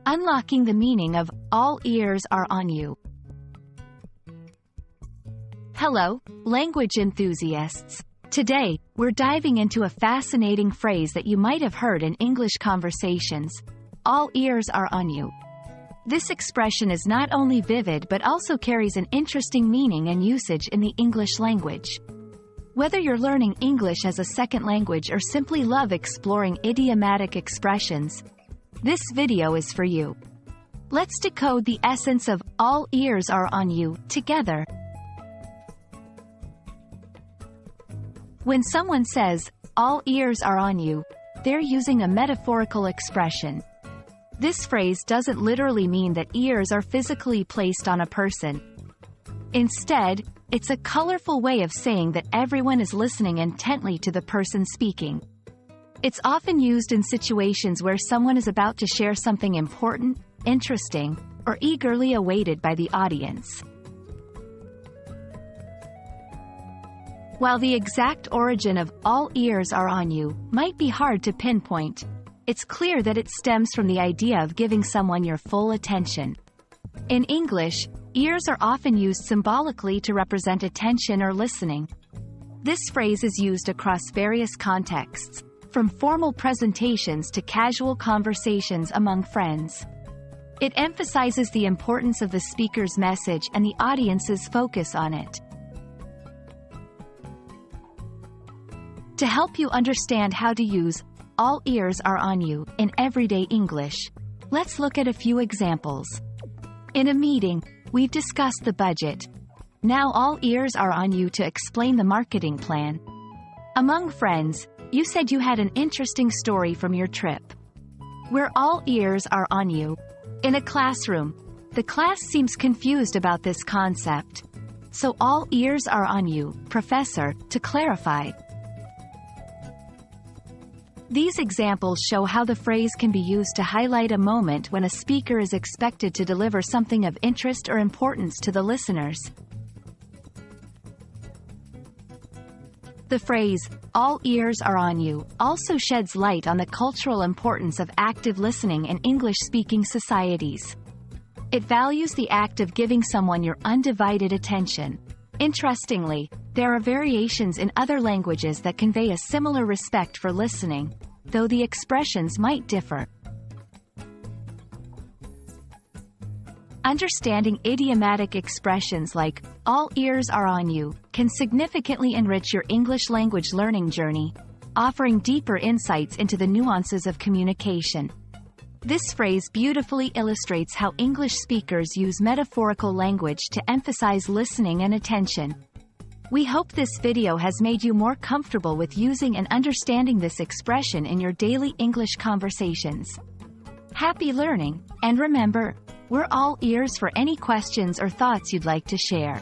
Unlocking the meaning of all ears are on you. Hello, language enthusiasts. Today, we're diving into a fascinating phrase that you might have heard in English conversations. All ears are on you. This expression is not only vivid but also carries an interesting meaning and usage in the English language. Whether you're learning English as a second language or simply love exploring idiomatic expressions, this video is for you. Let's decode the essence of all ears are on you together. When someone says, all ears are on you, they're using a metaphorical expression. This phrase doesn't literally mean that ears are physically placed on a person. Instead, it's a colorful way of saying that everyone is listening intently to the person speaking. It's often used in situations where someone is about to share something important, interesting, or eagerly awaited by the audience. While the exact origin of all ears are on you might be hard to pinpoint, it's clear that it stems from the idea of giving someone your full attention. In English, ears are often used symbolically to represent attention or listening. This phrase is used across various contexts, from formal presentations to casual conversations among friends. It emphasizes the importance of the speaker's message and the audience's focus on it. To help you understand how to use all ears are on you in everyday English, let's look at a few examples. In a meeting, we've discussed the budget. Now all ears are on you to explain the marketing plan. Among friends, you said you had an interesting story from your trip. We're all ears are on you. In a classroom, the class seems confused about this concept. So all ears are on you, professor, to clarify. These examples show how the phrase can be used to highlight a moment when a speaker is expected to deliver something of interest or importance to the listeners. The phrase, all ears are on you, also sheds light on the cultural importance of active listening in English-speaking societies. It values the act of giving someone your undivided attention. Interestingly, there are variations in other languages that convey a similar respect for listening, though the expressions might differ. Understanding idiomatic expressions like, all ears are on you, can significantly enrich your English language learning journey, offering deeper insights into the nuances of communication. This phrase beautifully illustrates how English speakers use metaphorical language to emphasize listening and attention. We hope this video has made you more comfortable with using and understanding this expression in your daily English conversations. Happy learning, and remember, we're all ears for any questions or thoughts you'd like to share.